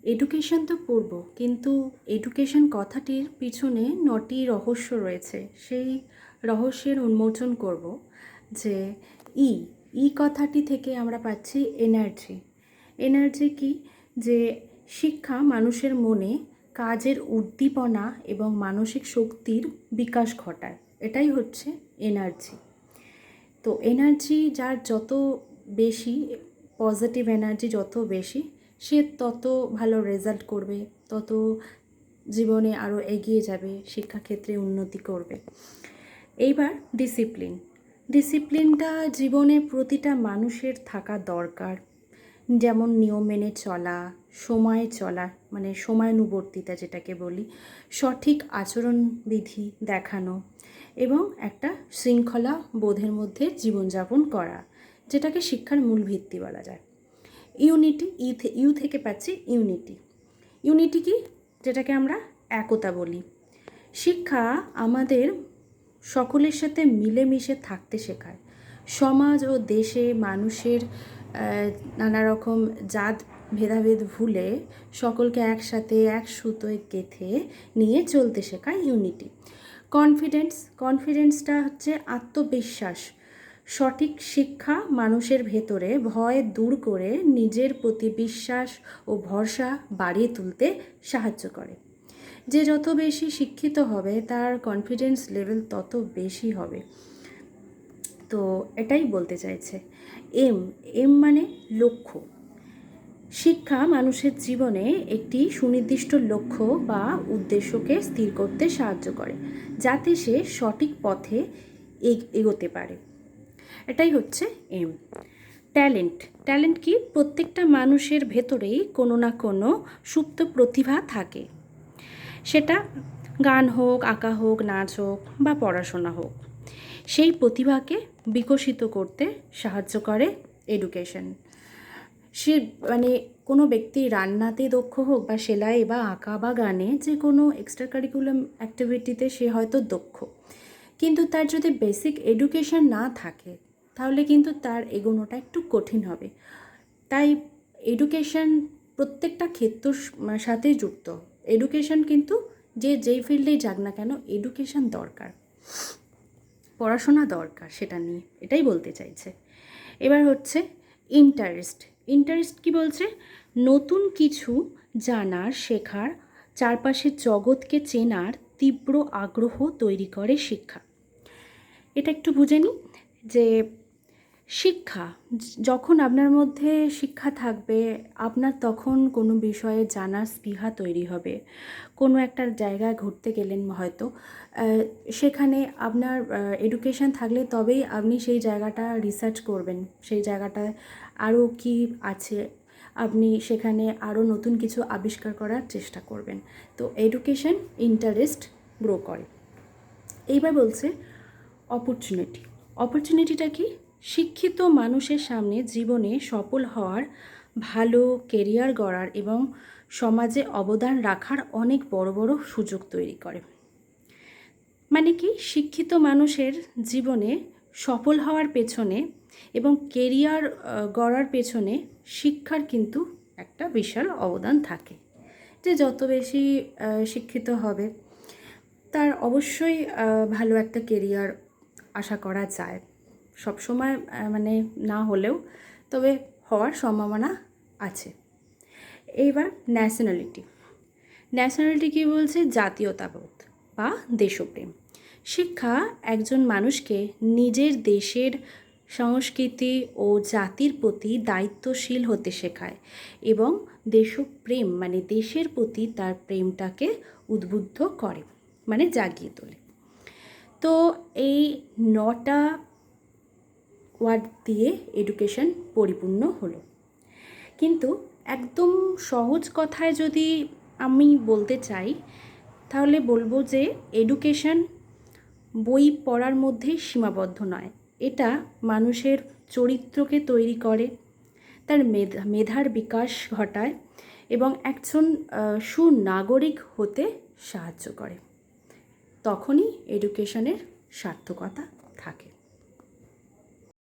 Education তো পড়ব, কিন্তু এডুকেশন কথাটির পিছনে 9টি রহস্য রয়েছে। সেই রহস্যের উন্মোচন করব যে ই ই কথাটি থেকে আমরা পাচ্ছি এনার্জি। এনার্জি কি? যে শিক্ষা মানুষের মনে কাজের উদ্দীপনা এবং মানসিক শক্তির বিকাশ ঘটায়, এটাই হচ্ছে এনার্জি। তো এনার্জি যার যত বেশি, পজিটিভ এনার্জি যত বেশি, সে তত ভালো রেজাল্ট করবে, তত জীবনে আরও এগিয়ে যাবে, শিক্ষাক্ষেত্রে উন্নতি করবে। এইবার ডিসিপ্লিন। ডিসিপ্লিনটা জীবনে প্রতিটা মানুষের থাকা দরকার। যেমন নিয়ম মেনে চলা, সময়ে চলা, মানে সময়ানুবর্তিতা যেটাকে বলি, সঠিক আচরণবিধি দেখানো এবং একটা শৃঙ্খলা বোধের মধ্যে জীবনযাপন করা, যেটাকে শিক্ষার মূল ভিত্তি বলা যায়। ইউনিটি, ইউ থেকে পাচ্ছি ইউনিটি। ইউনিটি কি? যেটাকে আমরা একতা বলি। শিক্ষা আমাদের সকলের সাথে মিলেমিশে থাকতে শেখায়। সমাজ ও দেশে মানুষের নানা রকম জাত ভেদাভেদ ভুলে সকলকে একসাথে এক সুতোয় গেঁথে নিয়ে চলতে শেখায় ইউনিটি। কনফিডেন্সটা হচ্ছে আত্মবিশ্বাস। সঠিক শিক্ষা মানুষের ভেতরে ভয় দূর করে নিজের প্রতি বিশ্বাস ও ভরসা বাড়িয়ে তুলতে সাহায্য করে। যে যত বেশি শিক্ষিত হবে তার কনফিডেন্স লেভেল তত বেশি হবে। তো এটাই বলতে চাইছে। এম মানে লক্ষ্য। শিক্ষা মানুষের জীবনে একটি সুনির্দিষ্ট লক্ষ্য বা উদ্দেশ্যকে স্থির করতে সাহায্য করে, যাতে সে সঠিক পথে এগোতে পারে। এটাই হচ্ছে এম। ট্যালেন্ট কি? প্রত্যেকটা মানুষের ভেতরেই কোনো না কোনো সুপ্ত প্রতিভা থাকে। সেটা গান হোক, আঁকা হোক, নাচ হোক বা পড়াশোনা হোক। সেই প্রতিভাকে বিকশিত করতে সাহায্য করে এডুকেশন। সে মানে কোনো ব্যক্তি রান্নাতে দক্ষ হোক বা সেলাই বা আঁকা বা গানে, যে কোনো এক্সট্রা কারিকুলাম অ্যাক্টিভিটিতে সে হয়তো দক্ষ, কিন্তু তার যদি বেসিক এডুকেশন না থাকে তাহলে কিন্তু তার এগোনোটা একটু কঠিন হবে। তাই এডুকেশন প্রত্যেকটা ক্ষেত্রের সাথে যুক্ত। এডুকেশন কিন্তু যেই ফিল্ডেই যাক না কেন, এডুকেশন দরকার, পড়াশোনা দরকার, সেটা নিয়ে এটাই বলতে চাইছে। এবার হচ্ছে ইন্টারেস্ট কি বলছে? নতুন কিছু জানার, শেখার, চারপাশের জগৎকে চেনার তীব্র আগ্রহ তৈরি করে শিক্ষা। এটা একটু বুঝে নিই যে শিক্ষা, যখন আপনার মধ্যে শিক্ষা থাকবে, আপনার তখন কোনো বিষয়ে জানার স্পৃহা তৈরি হবে। কোনো একটা জায়গায় ঘুরতে গেলেন হয়তো, সেখানে আপনার এডুকেশন থাকলে তবেই আপনি সেই জায়গাটা রিসার্চ করবেন, সেই জায়গাটায় আরও কি আছে, আপনি সেখানে আরও নতুন কিছু আবিষ্কার করার চেষ্টা করবেন। তো এডুকেশন ইন্টারেস্ট গ্রো করে। এইবার বলছে অপরচুনিটিটা কি? শিক্ষিত মানুষের সামনে জীবনে সফল হওয়ার, ভালো কেরিয়ার গড়ার এবং সমাজে অবদান রাখার অনেক বড় বড় সুযোগ তৈরি করে। মানে কি? শিক্ষিত মানুষের জীবনে সফল হওয়ার পেছনে এবং কেরিয়ার গড়ার পেছনে শিক্ষার কিন্তু একটা বিশাল অবদান থাকে। যে যত বেশি শিক্ষিত হবে তার অবশ্যই ভালো একটা কেরিয়ার আশা করা যায়। সবসময় মানে না হলেও তবে হওয়ার সম্ভাবনা আছে। এইবার ন্যাশনালিটি কী বলছে? জাতীয়তাবোধ বা দেশপ্রেম। শিক্ষা একজন মানুষকে নিজের দেশের সংস্কৃতি ও জাতির প্রতি দায়িত্বশীল হতে শেখায় এবং দেশপ্রেম মানে দেশের প্রতি তার প্রেমটাকে উদ্বুদ্ধ করে, মানে জাগিয়ে তোলে। তো এই 9টা ওয়ার্ড দিয়ে এডুকেশন পরিপূর্ণ হলো। কিন্তু একদম সহজ কথায় যদি আমি বলতে চাই তাহলে বলবো যে এডুকেশন বই পড়ার মধ্যেই সীমাবদ্ধ নয়। এটা মানুষের চরিত্রকে তৈরি করে, তার মেধার বিকাশ ঘটায় এবং একজন সুনাগরিক হতে সাহায্য করে। তখনই এডুকেশনের সার্থকতা থাকে।